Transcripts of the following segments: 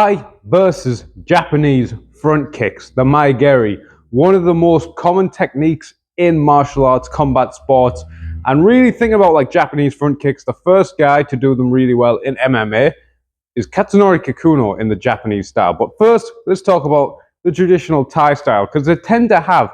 Thai versus Japanese front kicks, the muay, one of the most common techniques in martial arts, combat sports. And really thinking about like Japanese front kicks, the first guy to do them really well in MMA is Katsunori Kikuno in the Japanese style. But first, let's talk about the traditional Thai style, because they tend to have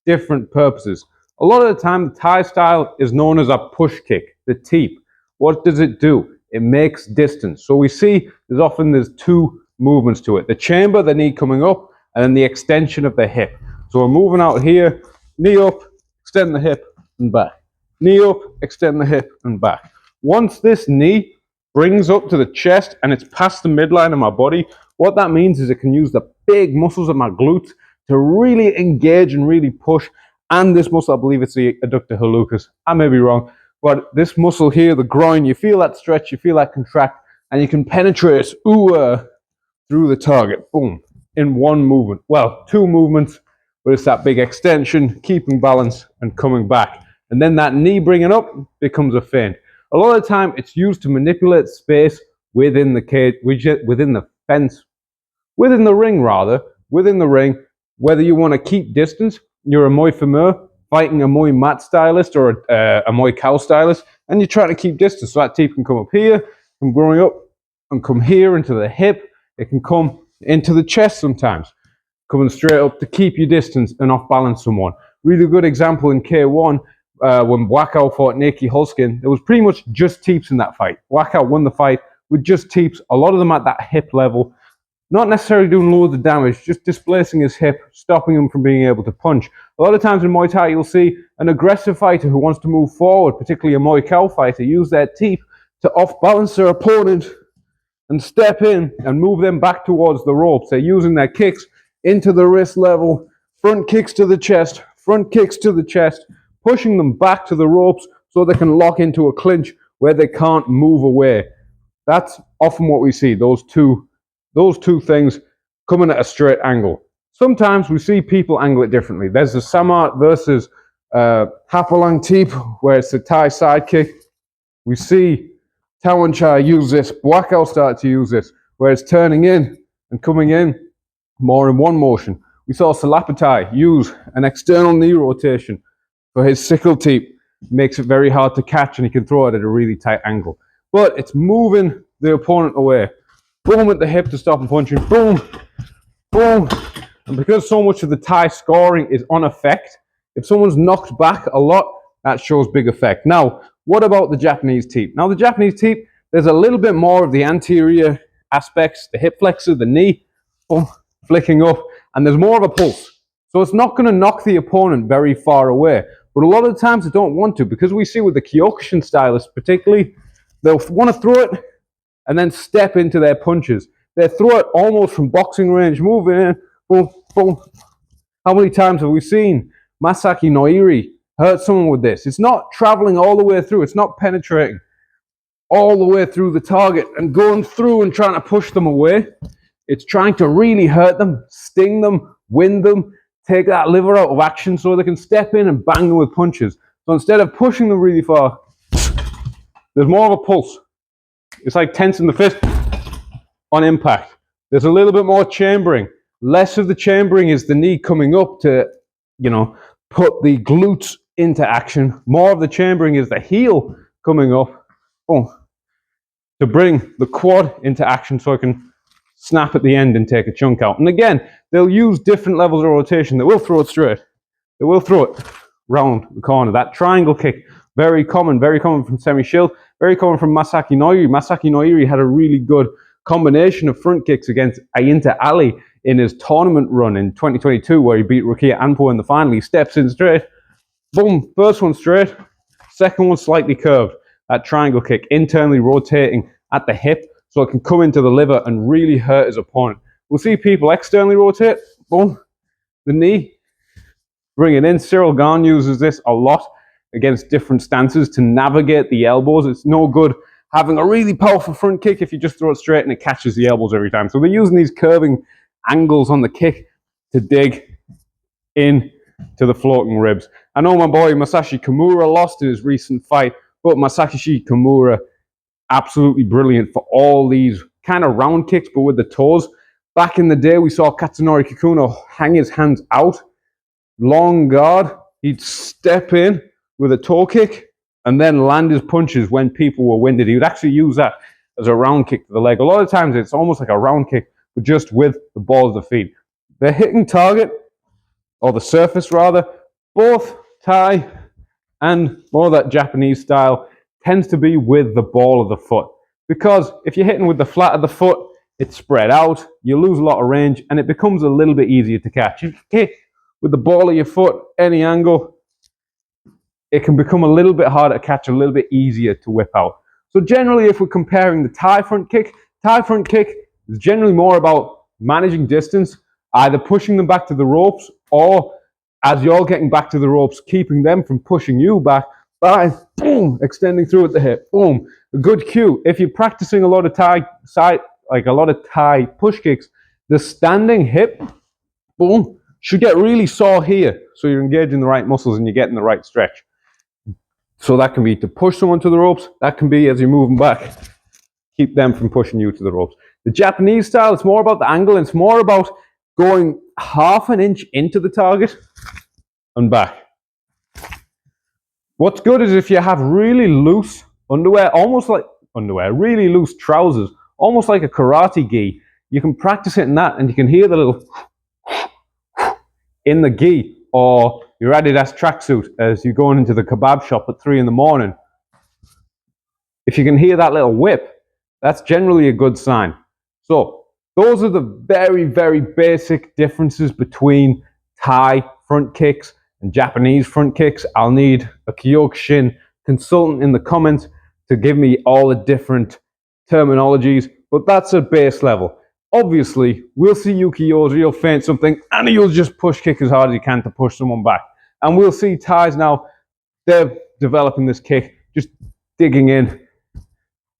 different purposes. A lot of the time, the Thai style is known as a push kick, the teep. What does it do? It makes distance. So we see there's two movements to it. The chamber, the knee coming up, and then the extension of the hip. So we're moving out here, knee up, extend the hip and back. Knee up, extend the hip and back. Once this knee brings up to the chest and it's past the midline of my body, what that means is it can use the big muscles of my glutes to really engage and really push. And this muscle, I believe it's the adductor hallucis. I may be wrong. But this muscle here, the groin, you feel that stretch, you feel that contract, and you can penetrate through the target, boom, in one movement. Well, two movements, but it's that big extension, keeping balance and coming back. And then that knee bringing up becomes a feint. A lot of the time, it's used to manipulate space within the cage, within the fence, within the ring rather, within the ring, whether you want to keep distance, you're a Muay Fameur, fighting a Muay mat stylist or a Muay cow stylist, and you're trying to keep distance. So that teep can come up here, come growing up, and come here into the hip. It can come into the chest sometimes, coming straight up to keep your distance and off balance someone. Really good example in K1, when Wakao fought Nikki Hulskin, there was pretty much just teeps in that fight. Wakao won the fight with just teeps, a lot of them at that hip level, not necessarily doing loads of damage, just displacing his hip, stopping him from being able to punch. A lot of times in Muay Thai, you'll see an aggressive fighter who wants to move forward, particularly a Muay Cow fighter, use their teep to off-balance their opponent and step in and move them back towards the ropes. They're using their kicks into the wrist level, front kicks to the chest, pushing them back to the ropes so they can lock into a clinch where they can't move away. That's often what we see, those two things coming at a straight angle. Sometimes we see people angle it differently. There's the Samart versus Hapalang Teep, where it's the Thai side kick. We see Tawan Chai use this, Wakao start to use this, where it's turning in and coming in more in one motion. We saw Salapatai use an external knee rotation for his sickle teep. Makes it very hard to catch and he can throw it at a really tight angle. But it's moving the opponent away. Boom at the hip to stop him punching, boom, boom. And because so much of the Thai scoring is on effect, if someone's knocked back a lot, that shows big effect. Now, what about the Japanese teep? Now, the Japanese teep, there's a little bit more of the anterior aspects, the hip flexor, the knee, boom, flicking up, and there's more of a pulse. So it's not going to knock the opponent very far away. But a lot of the times they don't want to, because we see with the Kyokushin stylists particularly, they'll want to throw it and then step into their punches. They throw it almost from boxing range, moving in, boom, boom. How many times have we seen Masaki Noiri hurt someone with this? It's not traveling all the way through. It's not penetrating all the way through the target and going through and trying to push them away. It's trying to really hurt them, sting them, wind them, take that liver out of action so they can step in and bang them with punches. So instead of pushing them really far, there's more of a pulse. It's like tensing the fist on impact. There's a little bit more chambering. Less of the chambering is the knee coming up to, put the glutes into action. More of the chambering is the heel coming up to bring the quad into action so I can snap at the end and take a chunk out. And again, they'll use different levels of rotation. They will throw it straight. They will throw it round the corner. That triangle kick, very common from Semi Shield, very common from Masaki Noiri. Masaki Noiri had a really good combination of front kicks against Ayinta Ali in his tournament run in 2022, where he beat Rukia Anpo in the final. He steps in straight, boom, first one straight, second one slightly curved. That triangle kick, internally rotating at the hip, so it can come into the liver and really hurt his opponent. We'll see people externally rotate, boom, the knee, bring it in. Cyril Gane uses this a lot against different stances to navigate the elbows. It's no good having a really powerful front kick if you just throw it straight and it catches the elbows every time. So they're using these curving angles on the kick to dig in to the floating ribs. I know my boy Masashi Kimura lost in his recent fight, but Masashi Kimura, absolutely brilliant for all these kind of round kicks, but with the toes. Back in the day, we saw Katsunori Kikuno hang his hands out, long guard. He'd step in with a toe kick and then land his punches when people were winded. He would actually use that as a round kick to the leg. A lot of times it's almost like a round kick, but just with the balls of the feet. The hitting target, or the surface rather, both Thai and more of that Japanese style tends to be with the ball of the foot. Because if you're hitting with the flat of the foot, it's spread out, you lose a lot of range, and it becomes a little bit easier to catch. If you hit with the ball of your foot, any angle, it can become a little bit harder to catch, a little bit easier to whip out. So generally, if we're comparing the Thai front kick is generally more about managing distance, either pushing them back to the ropes, or as you're getting back to the ropes, keeping them from pushing you back by, boom, extending through at the hip, boom. A good cue. If you're practicing a lot of Thai push kicks, the standing hip, boom, should get really sore here. So you're engaging the right muscles and you're getting the right stretch. So that can be to push someone to the ropes. That can be as you're moving back, keep them from pushing you to the ropes. The Japanese style, it's more about the angle, and it's more about going half an inch into the target and back. What's good is if you have really loose underwear, almost like underwear, really loose trousers, almost like a karate gi, you can practice it in that and you can hear the little in the gi, or your Adidas tracksuit as you're going into the kebab shop at 3 in the morning. If you can hear that little whip, that's generally a good sign. So those are the very, very basic differences between Thai front kicks and Japanese front kicks. I'll need a Kyokushin consultant in the comments to give me all the different terminologies, but that's at base level. Obviously, we'll see Yuki-Yoshi, he'll feint something, and he'll just push kick as hard as he can to push someone back. And we'll see Thais now, they're developing this kick, just digging in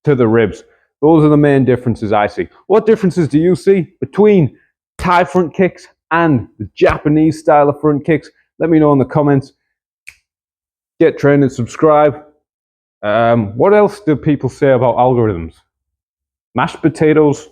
to the ribs. Those are the main differences I see. What differences do you see between Thai front kicks and the Japanese style of front kicks? Let me know in the comments. Get trained and subscribe. What else do people say about algorithms? Mashed potatoes,